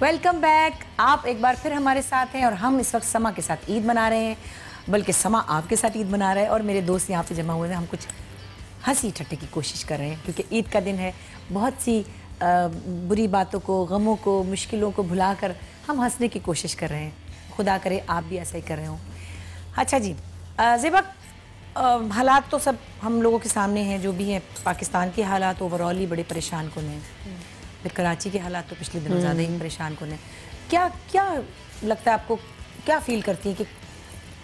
Welcome back. आप एक बार फिर हमारे साथ हैं और हम इस वक्त समा के साथ ईद मना रहे हैं, बल्कि समा आपके साथ ईद मना रहा है और मेरे दोस्त यहाँ पे जमा हुए हैं। हम कुछ हंसी ठट्टे की कोशिश कर रहे हैं क्योंकि ईद का दिन है। बहुत सी बुरी बातों को, गमों को, मुश्किलों को भुलाकर हम हंसने की कोशिश कर रहे हैं। खुदा करे आप भी ऐसा ही कर रहे हो। अच्छा जी ज़ेबा, हालात तो सब हम लोगों के सामने हैं, जो भी हैं। पाकिस्तान के हालात ओवरऑल ही बड़े परेशान कुन हैं, फिर कराची के हालात तो पिछले दिनों ज़्यादा ही परेशान कुन हैं। क्या क्या लगता है आपको, क्या फील करती है कि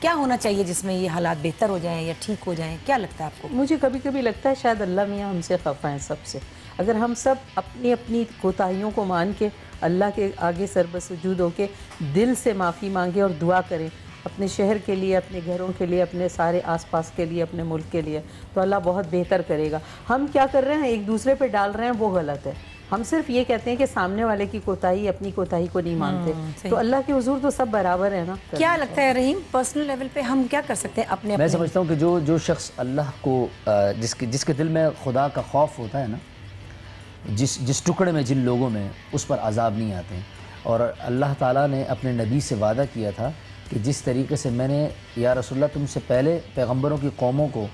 क्या होना चाहिए जिसमें ये हालात बेहतर हो जाएं या ठीक हो जाएं? क्या लगता है आपको? मुझे कभी कभी लगता है शायद अल्लाह मियाँ हमसे खफा हैं सबसे। अगर हम सब अपनी अपनी कोताहियों को मान के अल्लाह के आगे सरबसुजूद होके दिल से माफ़ी मांगे और दुआ करें अपने शहर के लिए, अपने घरों के लिए, अपने सारे आसपास के लिए, अपने मुल्क के लिए, तो अल्लाह बहुत बेहतर करेगा। हम क्या कर रहे हैं, एक दूसरे पे डाल रहे हैं, वो गलत है। हम सिर्फ ये कहते हैं कि सामने वाले की कोताही, अपनी कोताही को नहीं मानते। तो अल्लाह के हुजूर तो सब बराबर है ना। क्या लगता है रहीम, पर्सनल लेवल पे हम क्या कर सकते हैं अपने? मैं समझता हूँ कि जो शख्स अल्लाह को जिसके दिल में खुदा का खौफ होता है ना, जिस टुकड़े में, जिन लोगों में, उस पर अजाब नहीं आते हैं। और अल्लाह ताला ने अपने नबी से वादा किया था कि जिस तरीके से मैंने या रसूलुल्लाह तुमसे पहले पैगंबरों की कौमों को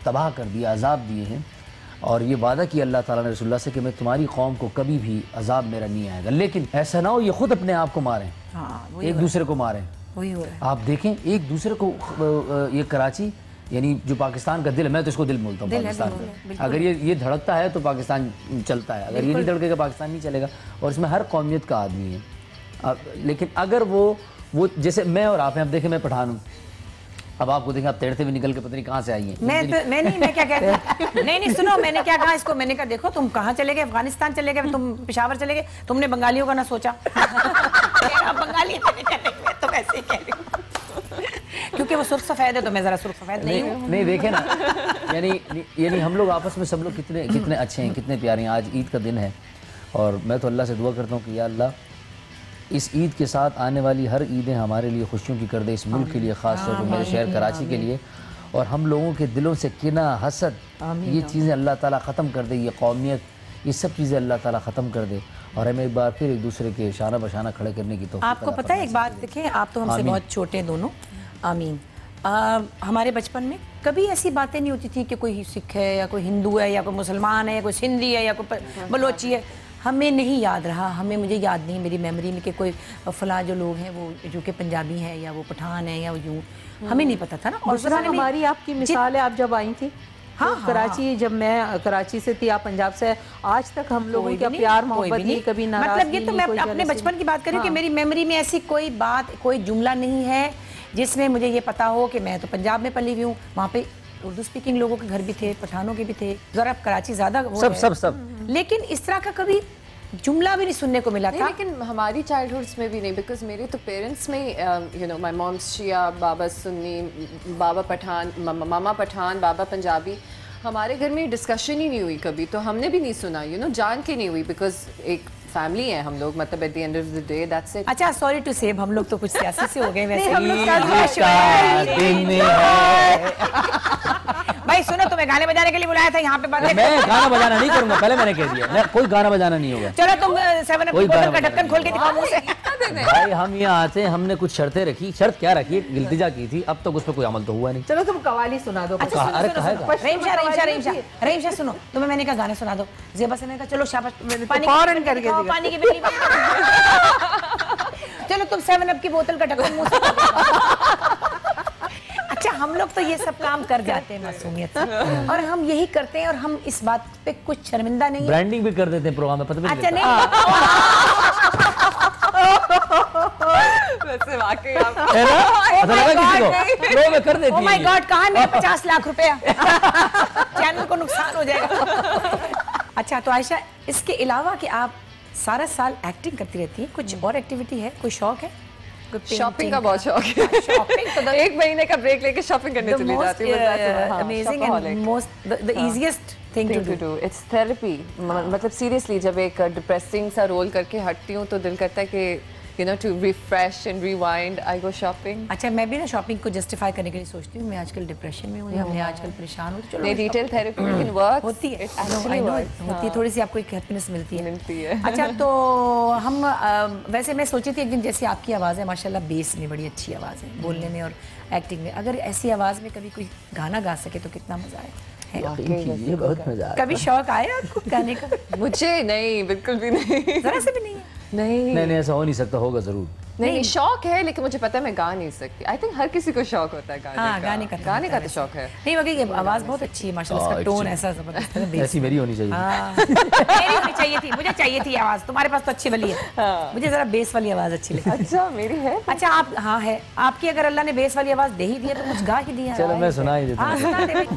तबाह कर दिया, अजाब दिए हैं, और ये वादा किया अल्लाह ताला ने रसूलुल्लाह से कि मैं तुम्हारी कौम को कभी भी अजाब मेरा नहीं आएगा। लेकिन ऐसा ना हो ये खुद अपने आप को मारें, एक दूसरे को मारें। वही हो रहा है। आप देखें एक दूसरे को, ये कराची यानी जो पाकिस्तान का दिल है, मैं तो इसको दिल बोलता हूँ पाकिस्तान का। अगर ये धड़कता है तो पाकिस्तान चलता है, अगर ये नहीं धड़केगा पाकिस्तान नहीं चलेगा। और इसमें हर कौमियत का आदमी है। लेकिन अगर वो जैसे मैं और आप हैं, अब देखें मैं पठान हूँ, अब आपको देखें आप तैरते हुए निकल के पता नहीं कहाँ से आई हैं। मैं क्या कहती नहीं सुनो, मैंने क्या कहा इसको, मैंने कहा देखो तुम कहाँ चले गए, अफगानिस्तान चले गए, तुम पेशावर चले गए, तुमने बंगालियों का ना सोचा। बंगाली तो वैसे ही कह रही हूँ क्योंकि वो सुर्ख सफ़ेद है तो मैं ज़रा सुर्ख सफ़ेद नहीं हूँ। नहीं देखें ना, यानी हम लोग आपस में सब लोग कितने अच्छे हैं, कितने प्यारे हैं। आज ईद का दिन है और मैं तो अल्लाह से दुआ करता हूँ कि या अल्लाह इस ईद के साथ आने वाली हर ईदें हमारे लिए खुशियों की कर दे, इस मुल्क के लिए, ख़ास तौर पर मेरे शहर कराची के लिए। और हम लोगों के दिलों से किना, हसद, ये चीज़ें अल्लाह ताला ख़त्म कर दे, ये कौमियत, ये सब चीज़ें अल्लाह ताला ख़त्म कर दे और हमें एक बार फिर एक दूसरे के शाना बशाना खड़े करने की तौफीक। आपको पता है एक बात, देखें आप तो हमसे बहुत छोटे हैं दोनों, आमीन। हमारे बचपन में कभी ऐसी बातें नहीं होती थी कि कोई सिख है या कोई हिंदू है या कोई मुसलमान है या कोई सिंधी है या कोई बलोची है। हमें नहीं याद रहा, मुझे याद नहीं मेरी मेमोरी में कि कोई फ़लाँ जो लोग हैं वो जो कि पंजाबी हैं या वो पठान है या वो यूँ, हमें नहीं पता था ना। और हमारी आपकी मिसाल है, आप जब आई थी कराची, जब मैं कराची से थी, आप पंजाब से, आज तक हम लोगों का प्यार मोहब्बत नहीं, कभी नाराज़गी। मतलब ये तो मैं अपने बचपन की बात कर रही हूँ कि मेरी मेमोरी में ऐसी कोई बात, कोई जुमला नहीं है जिसमें मुझे ये पता हो कि मैं तो पंजाब में पली हुई हूँ, वहाँ पे उर्दू स्पीकिंग लोगों के घर भी थे, पठानों के भी थे, ज़रा कराची ज़्यादा सब। लेकिन इस तरह का कभी जुमला भी नहीं सुनने को मिला था। लेकिन हमारी चाइल्डहुड्स में भी नहीं, बिकॉज मेरे तो पेरेंट्स में यू नो माय मॉम्स शिया, बाबा सुन्नी, बाबा पठान, मामा पठान, बाबा पंजाबी। हमारे घर में डिस्कशन ही नहीं हुई कभी, तो हमने भी नहीं सुना, यू नो जान के नहीं हुई, बिकॉज एक फैमिली है हम लोग, मतलब at the end of the day that's it. अच्छा सॉरी टू से हम लोग तो कुछ सियासी से हो गए वैसे। भाई सुनो, तुम्हें गाने बजाने के लिए बुलाया था यहाँ पे। बात मैं गाना बजाना नहीं करूंगा, पहले मैंने कह दिया, मैं कोई गाना बजाना नहीं होगा। चलो तुम 7 अप की बोतल का ढक्कन खोल के दिखाओ मुझे। भाई हम यहाँ आते हैं, हमने कुछ शर्तें रखी, शर्त क्या रखी, इल्तिजा की थी, अब तक उस पर कोई अमल तो हुआ नहीं। चलो तुम कवाली सुना दो। रहीम शाह सुनो, तुम्हें मैंने कहा गाने सुना दो, ज़ेबा से मैंने कहा चलो शाबाश पानी करके पानी की बिजली। चलो तुम 7 अप की बोतल का ढक्कन मुंह से। अच्छा हम लोग तो ये सब काम कर जाते हैं मासूमियत से, और हम यही करते हैं और हम इस बात पे कुछ शर्मिंदा नहीं है। ब्रांडिंग भी कर देते हैं प्रोग्राम में, पता भी नहीं। अच्छा नहीं वैसे वाकई आप है ना, ऐसा लगा किसी को लो मैं कर देती हूं। ओह माय गॉड, कहाँ है मेरे 50 लाख रुपया? चैनल को नुकसान हो जाएगा। अच्छा तो आयशा, इसके अलावा कि आप सारा साल एक्टिंग करती रहती है, कुछ और एक्टिविटी है, कोई शौक है? शॉपिंग का बहुत शौक है। शॉपिंग तो एक महीने का ब्रेक लेके शॉपिंग करने चली जाती हूँ। Amazing and most the easiest thing to do, it's therapy. मतलब सीरियसली जब एक डिप्रेसिंग सा रोल करके हटती हूँ तो दिल करता है कि you know, to refresh and rewind, I go shopping. अच्छा, मैं भी ना शॉपिंग को जस्टिफाई करने के लिए सोचती हूँ, मैं आजकल डिप्रेशन में हूँ, हमने आजकल परेशान हूँ, चलो नहीं, रिटेल थेरेपी can work. होती है, It actually works. होती है, थोड़ी सी आपको एक हैप्पीनेस मिलती है। है। अच्छा, तो हम वैसे मैं सोची थी एक दिन, जैसे आपकी आवाज़ है माशाल्लाह, बेस में बड़ी अच्छी आवाज़ है, बोलने में और एक्टिंग में, अगर ऐसी आवाज़ में कभी कोई गाना गा सके तो कितना मज़ा आए। ये बहुत मजा आया। कभी शौक आया आपको गाने का? मुझे नहीं, बिल्कुल भी नहीं। जरा से भी नहीं है। नहीं ऐसा हो नहीं सकता, होगा जरूर। नहीं, शौक है, लेकिन मुझे पता है मैं गा नहीं सकती। आई थिंक हर किसी को शौक होता है गाने का। गाने का तो शौक है। नहीं, मगर ये आवाज़ बहुत अच्छी है माशाल्लाह, इसका टोन ऐसा जबरदस्त है। ऐसी मेरी होनी चाहिए। मेरी होनी चाहिए थी, मुझे चाहिए थी आवाज़, तुम्हारे पास तो अच्छी वाली है, मुझे जरा बेस वाली आवाज़ अच्छी लगती है। अच्छा, मेरी है। अच्छा, आप हाँ है आपकी, अगर अल्लाह ने बेस वाली आवाज़ दे ही दी है तो कुछ गा ही दिया। चलो मैं सुना ही देता हाँ, हूँ। सुना दे भाई।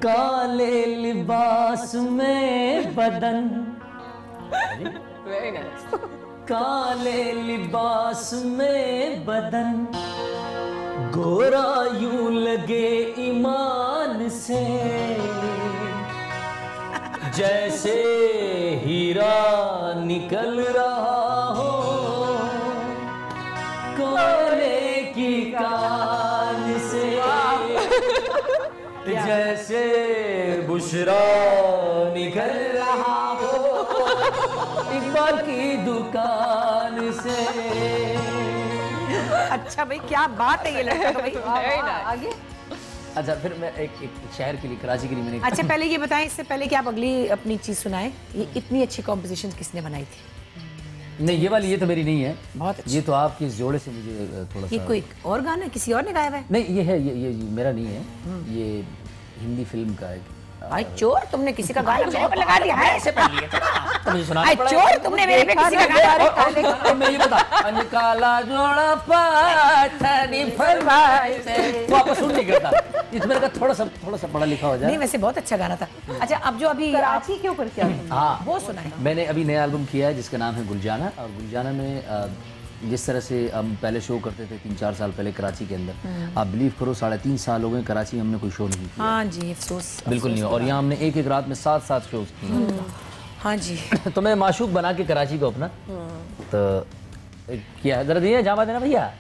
काले लिबास में बदन, Very nice. काले लिबास में बदन, गोरा यूं लगे ईमान से, जैसे हीरा निकल रहा हो कोयले की कान से, जैसे बुशरा निकल रहा हो इकबाल की दुकान से। अच्छा भाई, क्या बात है ये लड़का तो भाई। आगे। अच्छा, फिर मैं एक शहर के लिए, कराची के लिए मैंने अच्छा, पहले ये बताएं, इससे पहले कि आप अगली अपनी चीज़ सुनाएं, ये इतनी अच्छी कॉम्पोजिशन किसने बनाई थी? नहीं, ये वाली ये तो मेरी नहीं है, बहुत अच्छी। ये तो आपके इस जोड़े से मुझे थोड़ा ये सा। कोई और गाना किसी और ने गाया हुआ है? नहीं, ये है, ये मेरा नहीं है, ये हिंदी फिल्म का है। आई चोर, तुमने किसी का गाना मेरे पे लगा दिया है, ऐसे पढ़ लिया तो मुझे सुना आई चोर, तुमने मेरे पे किसी का गाना। तो मैं ये बता, काला जोड़ा पाठनी फरमाए से, वो आपको सुन नहीं करता, इसमें मेरे का थोड़ा सा पढ़ा लिखा हो जाए। नहीं, वैसे बहुत अच्छा गाना था। अच्छा, अब जो अभी कराची के ऊपर क्या? हाँ, वो सुना है। मैंने अभी नया एल्बम किया है जिसका नाम है गुलजाना, और गुलजाना में जिस तरह से हम पहले शो करते थे 3-4 साल पहले कराची के अंदर, आप बिलीव करो 3.5 साल हो गए कराची हमने कोई शो नहीं किया। हाँ जी, अफसोस बिल्कुल नहीं, और यहाँ हमने एक रात में 7 शोज किए। हाँ जी। तो मैं माशूक बना के कराची को अपना तो क्या जरा दिए जावा देना भैया।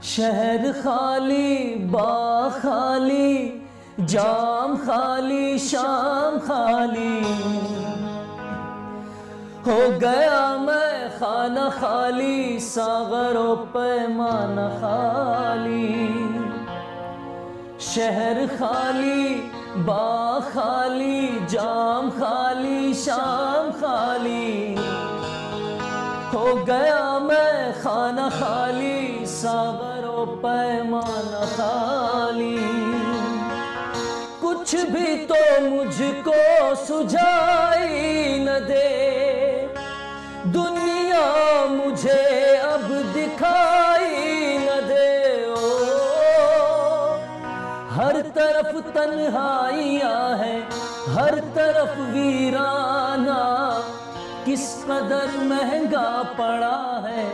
शहर खाली, बाग खाली, जाम खाली, शाम खाली, हो गया मैं खाना खाली, सागरो पैमाना खाली। शहर खाली, बाग खाली, जाम खाली, शाम खाली, हो गया मैं खाना खाली, सागरो पैमाना खाली। कुछ भी तो मुझको सुझाई न दे, दुनिया मुझे अब दिखाई न दे। ओ हर तरफ तन्हाइयाँ है, हर तरफ वीराना, किस कदर महंगा पड़ा है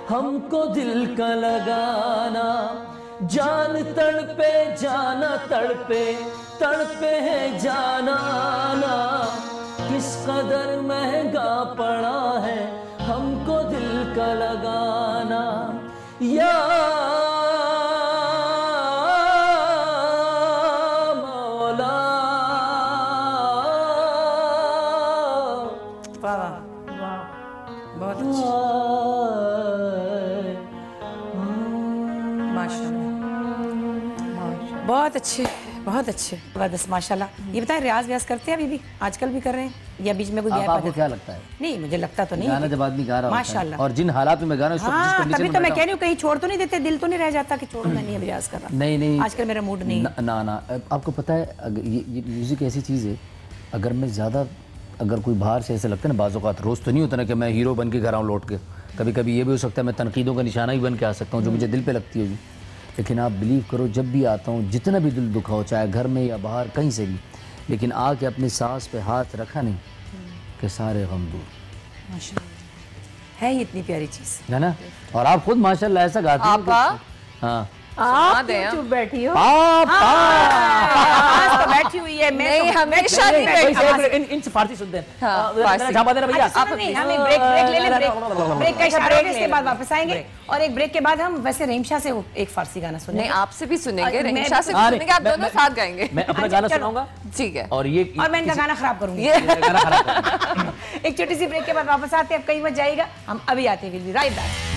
हमको दिल का लगाना। जान तड़पे, जाना तड़पे, तड़पे है जाना ना, किस कदर महंगा पड़ा है हमको दिल का लगाना। या मौला, बहुत अच्छी, बहुत अच्छे, बहुत अच्छे, जबरदस्त माशाल्लाह। ये बताएं, रियाज व्याज करते हैं अभी भी, आजकल भी कर रहे हैं या बीच में कोई गैप? आपको क्या लगता है? नहीं, मुझे लगता तो नहीं गाना जब आदमी गा रहा होता है माशाल्लाह, और जिन हालात में मैं गा रहा हूं, हाँ, तभी तो मैं कह रही हूँ, कहीं छोड़ तो नहीं देते, दिल तो नहीं रह जाता कि छोड़ो मैं नहीं रियाज कर रहा। नहीं, आजकल मेरा मूड नहीं। ना, आपको पता है ये म्यूजिक ऐसी चीज़ है, अगर मैं ज़्यादा, अगर कोई बाहर से ऐसे लगता है ना, बाज़ औक़ात रोज़ तो नहीं होता ना कि मैं हीरो बन के घर आऊँ लौट के, कभी कभी ये भी हो सकता है मैं तनकीदों का निशाना भी बन के आ सकता हूँ जो मुझे दिल पे लगती होगी, लेकिन आप बिलीव करो जब भी आता हूँ, जितना भी दिल दुखा हो, चाहे घर में या बाहर कहीं से भी, लेकिन आके अपनी सांस पे हाथ रखा नहीं कि सारे गम दूर। है ही इतनी प्यारी चीज़ है ना। और आप खुद माशाल्लाह ऐसा गाती हैं कि- हाँ आप क्यों चुप बैठी हो? आज तो बैठी हुई है, मैं नहीं, तो हमेशा नहीं बैठी। इनसे फारसी सुनते हैं। हाँ, जरा फारसी। झापा देना भैया। अच्छा, सुनो नहीं, हम एक ब्रेक ले लें, ब्रेक का इशारा होगा, इसके बाद वापस आएंगे और एक ब्रेक के बाद हम वैसे रहीम शाह से एक फारसी गाना नहीं, सुनेंगे आपसे भी सुनेंगे, मैं- रहीम शाह से भी हाँ, सुनेंगे, आप मैं- दोनों साथ गाएंगे। मैं अपना गाना सुनाऊंगा ठीक है। और ये और मैं इनका गाना खराब करूंगी। ये गाना खराब करूंगा। एक छोटी सी ब्रेक के बाद वापस आते हैं, अब कहीं मत जाइएगा, हम अभी आते हैं, विल बी राइट बैक।